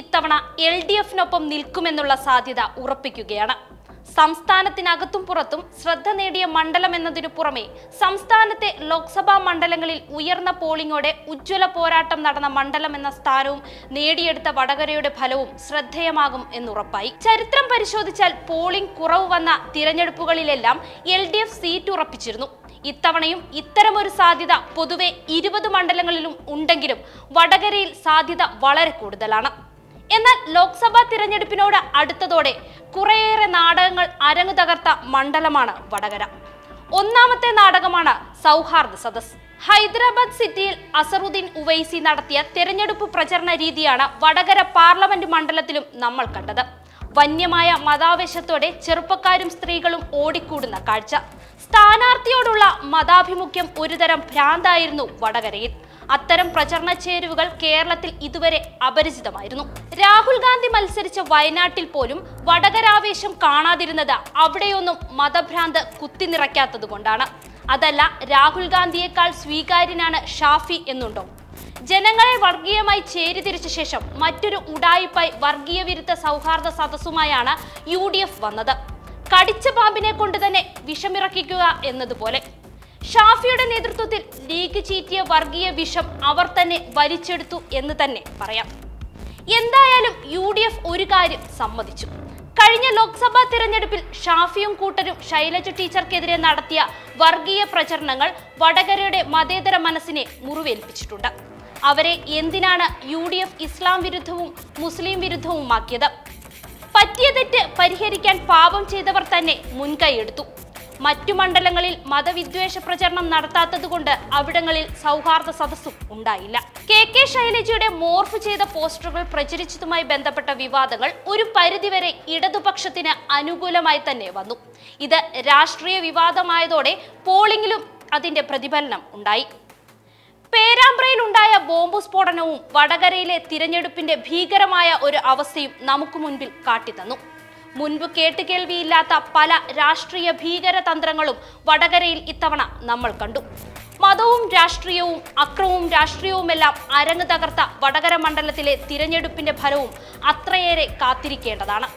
ഇത്തവണ LDF-നൊപ്പം നിൽക്കുമെന്നുള്ള സാധ്യത ഉറപ്പിക്കുകയാണ്. സംസ്ഥാനത്തിനകത്തും പുറത്തും ശ്രദ്ധ നേടിയ മണ്ഡലം എന്നതിനു പുറമെ സംസ്ഥാനത്തെ ലോക്സഭാ മണ്ഡലങ്ങളിൽ ഉയർന്ന പോളിംഗോടെ ഉജ്ജ്വല പോരാട്ടം നടന്ന മണ്ഡലം എന്ന സ്ഥാനവും നേടിയെടുത്ത വടകരയുടെ ഫലവും ശ്രദ്ധേയമാകും എന്നുറപ്പായി. ചരിത്രം പരിശോധിച്ചാൽ പോളിംഗ് കുറവ് വന്ന തിരഞ്ഞെടുപ്പുകളിലെല്ലാം LDF സീറ്റ് ഉറപ്പിച്ചിരുന്നു. ഇത്തവണയും ഇത്തരമൊരു സാധ്യത പൊതുവെ 20 മണ്ഡലങ്ങളിലും ഉണ്ടെങ്കിലും വടകരയിൽ സാധ്യത വളരെ കൂടുതലാണ്. എന്നാൽ ലോക്സഭാ തിരഞ്ഞെടുപ്പിനോട് അടുത്തതോടെ കുറേയേറെ നാടകങ്ങൾ അരങ്ങു തകർത്ത മണ്ഡലമാണ് വടകര. ഒന്നാമത്തെ നാടകമാണ് സൗഹാർദ്ദ സദസ്. ഹൈദരാബാദ് സിറ്റിയിൽ അസറുദ്ദീൻ ഉവൈസി നടത്തിയ തിരഞ്ഞെടുപ്പ് പ്രചരണ രീതിയാണ് വടകര പാർലമെന്റ് മണ്ഡലത്തിലും നമ്മൾ കണ്ടത്. വന്യമായ മതാവേശത്തോടെ ചെറുപ്പക്കാരും സ്ത്രീകളും ഓടിക്കൂടുന്ന കാഴ്ച. സ്ഥാനാർത്ഥിയോടുള്ള മതാഭിമുഖ്യം ഒരുതരം ഭ്രാന്തായിരുന്നു വടകരയിൽ. അത്തരം പ്രചരണ ചേരുവകൾ കേരളത്തിൽ ഇതുവരെ അപരിചിതമായിരുന്നു. രാഹുൽ ഗാന്ധി മത്സരിച്ച വയനാട്ടിൽ പോലും വടകരാവേശം കാണാതിരുന്നത് അവിടെയൊന്നും മതഭ്രാന്ത് കുത്തിനിറയ്ക്കാത്തതുകൊണ്ടാണ്. അതല്ല, രാഹുൽ ഗാന്ധിയേക്കാൾ സ്വീകാര്യനാണ് ഷാഫി എന്നുണ്ടോ? ജനങ്ങളെ വർഗീയമായി ചേരിതിരിച്ച ശേഷം മറ്റൊരു ഉഡായിപ്പായി വർഗീയ വിരുദ്ധ സൗഹാർദ്ദ സദസ്സുമായാണ് UDF വന്നത്. കടിച്ച പാമ്പിനെ കൊണ്ട് തന്നെ വിഷമിറക്കിക്കുക എന്നതുപോലെ ഷാഫിയുടെ നേതൃത്വത്തിൽ ലീഗ് ചീറ്റിയ വർഗീയ വിഷം അവർ തന്നെ വലിച്ചെടുത്തു എന്ന് തന്നെ പറയാം. എന്തായാലും UDF ഒരു കാര്യം സമ്മതിച്ചു. കഴിഞ്ഞ ലോക്സഭാ തിരഞ്ഞെടുപ്പിൽ ഷാഫിയും കൂട്ടരും ശൈലജ ടീച്ചർക്കെതിരെ നടത്തിയ വർഗീയ പ്രചരണങ്ങൾ വടകരയുടെ മതേതര മനസ്സിനെ മുറിവേൽപ്പിച്ചിട്ടുണ്ട്. അവരെ എന്തിനാണ് UDF ഇസ്ലാം വിരുദ്ധവും മുസ്ലിം വിരുദ്ധവുമാക്കിയത്? പറ്റിയ തെറ്റ് പരിഹരിക്കാൻ പാപം ചെയ്തവർ തന്നെ മുൻകൈയെടുത്തു. മറ്റു മണ്ഡലങ്ങളിൽ മതവിദ്വേഷ പ്രചരണം നടത്താത്തതുകൊണ്ട് അവിടങ്ങളിൽ സൗഹാർദ്ദ സദസ്സും ഉണ്ടായില്ല. KK ശൈലജയുടെ മോർഫ് ചെയ്ത പോസ്റ്ററുകൾ പ്രചരിച്ചതുമായി ബന്ധപ്പെട്ട വിവാദങ്ങൾ ഒരു പരിധിവരെ ഇടതുപക്ഷത്തിന് അനുകൂലമായി തന്നെ വന്നു. ഇത് രാഷ്ട്രീയ വിവാദമായതോടെ പോളിംഗിലും അതിന്റെ പ്രതിഫലനം ഉണ്ടായി. പേരാമ്പ്രയിൽ ഉണ്ടായ ബോംബ് സ്ഫോടനവും വടകരയിലെ തിരഞ്ഞെടുപ്പിന്റെ ഭീകരമായ ഒരു അവസ്ഥയും നമുക്ക് മുൻപിൽ കാട്ടിത്തന്നു. മുൻപ് കേട്ടുകേൾവിയില്ലാത്ത പല രാഷ്ട്രീയ ഭീകരതന്ത്രങ്ങളും വടകരയിൽ ഇത്തവണ നമ്മൾ കണ്ടു. മതവും രാഷ്ട്രീയവും അക്രമവും രാഷ്ട്രീയവുമെല്ലാം അരങ്ങ് തകർത്ത വടകര മണ്ഡലത്തിലെ തിരഞ്ഞെടുപ്പിന്റെ ഫലവും അത്രയേറെ കാത്തിരിക്കേണ്ടതാണ്.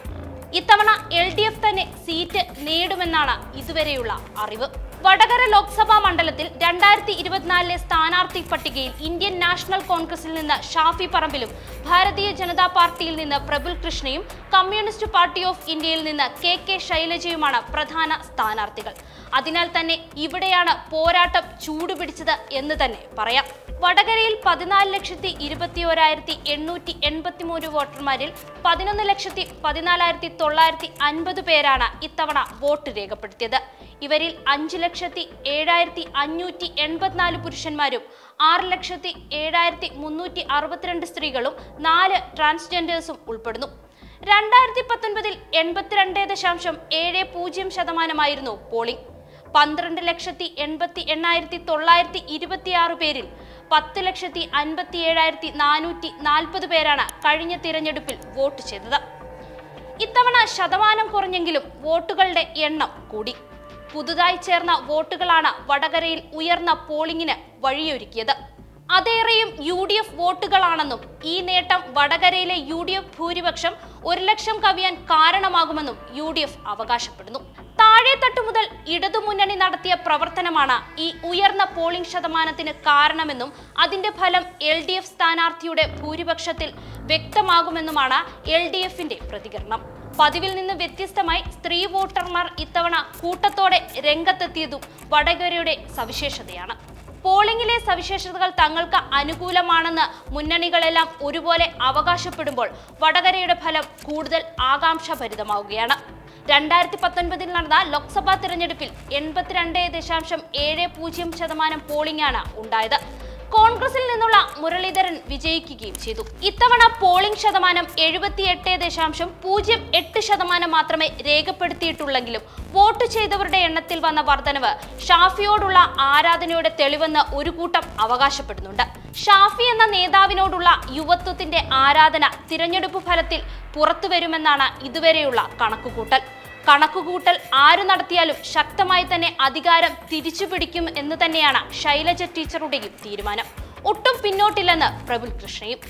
ഇത്തവണ LDF തന്നെ സീറ്റ് നേടുമെന്നാണ് ഇതുവരെയുള്ള അറിവ്. വടകര ലോക്സഭാ മണ്ഡലത്തിൽ 2024 സ്ഥാനാർത്ഥി പട്ടികയിൽ ഇന്ത്യൻ നാഷണൽ കോൺഗ്രസിൽ നിന്ന് ഷാഫി പറമ്പിലും ഭാരതീയ ജനതാ പാർട്ടിയിൽ നിന്ന് പ്രബുൽ കൃഷ്ണയും കമ്മ്യൂണിസ്റ്റ് പാർട്ടി ഓഫ് ഇന്ത്യയിൽ നിന്ന് KK ശൈലജയുമാണ് പ്രധാന സ്ഥാനാർത്ഥികൾ. അതിനാൽ തന്നെ ഇവിടെയാണ് പോരാട്ടം ചൂടുപിടിച്ചത് എന്ന് തന്നെ പറയാം. വടകരയിൽ 14,21,883 വോട്ടർമാരിൽ 11,14,950 പേരാണ് ഇത്തവണ വോട്ട് രേഖപ്പെടുത്തിയത്. ഇവരിൽ 5,07,584 പുരുഷന്മാരും 6,07,362 സ്ത്രീകളും 4 ട്രാൻസ്ജെൻഡേഴ്സും ഉൾപ്പെടുന്നു. 2019 82.70% പോളിംഗ്. 12,80,926 പേരിൽ 10,57,440 പേരാണ് കഴിഞ്ഞ തിരഞ്ഞെടുപ്പിൽ വോട്ട് ചെയ്തത്. ഇത്തവണ ശതമാനം കുറഞ്ഞെങ്കിലും വോട്ടുകളുടെ എണ്ണം കൂടി. പുതുതായി ചേർന്ന വോട്ടുകളാണ് വടകരയിൽ ഉയർന്ന പോളിംഗിന് വഴിയൊരുക്കിയത്. അതേറെയും UDF വോട്ടുകളാണെന്നും ഈ നേട്ടം വടകരയിലെ UDF ഭൂരിപക്ഷം 1,00,000 കവിയാൻ കാരണമാകുമെന്നും UDF അവകാശപ്പെടുന്നു. താഴെത്തട്ടു മുതൽ ഇടതുമുന്നണി നടത്തിയ പ്രവർത്തനമാണ് ഈ ഉയർന്ന പോളിംഗ് ശതമാനത്തിന് കാരണമെന്നും അതിന്റെ ഫലം LDF സ്ഥാനാർത്ഥിയുടെ ഭൂരിപക്ഷത്തിൽ വ്യക്തമാകുമെന്നുമാണ് LDFന്റെ പ്രതികരണം. പതിവിൽ നിന്ന് വ്യത്യസ്തമായി സ്ത്രീ വോട്ടർമാർ ഇത്തവണ കൂട്ടത്തോടെ രംഗത്തെത്തിയതും വടകരയുടെ സവിശേഷതയാണ്. പോളിംഗിലെ സവിശേഷതകൾ തങ്ങൾക്ക് അനുകൂലമാണെന്ന് മുന്നണികളെല്ലാം ഒരുപോലെ അവകാശപ്പെടുമ്പോൾ വടകരയുടെ ഫലം കൂടുതൽ ആകാംക്ഷഭരിതമാവുകയാണ്. 2019 നടന്ന ലോക്സഭാ തിരഞ്ഞെടുപ്പിൽ 82.70% പോളിംഗാണ് ഉണ്ടായത്. കോൺഗ്രസിൽ നിന്നുള്ള മുരളീധരൻ വിജയിക്കുകയും ചെയ്തു. ഇത്തവണ പോളിംഗ് ശതമാനം 78.08% മാത്രമേ രേഖപ്പെടുത്തിയിട്ടുള്ളെങ്കിലും വോട്ട് ചെയ്തവരുടെ എണ്ണത്തിൽ വന്ന വർധനവ് ഷാഫിയോടുള്ള ആരാധനയുടെ തെളിവെന്ന് ഒരു കൂട്ടം അവകാശപ്പെടുന്നുണ്ട്. ഷാഫി എന്ന നേതാവിനോടുള്ള യുവത്വത്തിന്റെ ആരാധന തിരഞ്ഞെടുപ്പ് ഫലത്തിൽ പുറത്തുവരുമെന്നാണ് ഇതുവരെയുള്ള കണക്കുകൂട്ടൽ ആരു നടത്തിയാലും ശക്തമായി തന്നെ അധികാരം തിരിച്ചുപിടിക്കും എന്ന് തന്നെയാണ് ശൈലജ ടീച്ചറുടെയും തീരുമാനം. ഒട്ടും പിന്നോട്ടില്ലെന്ന് പ്രബുൽ കൃഷ്ണയും.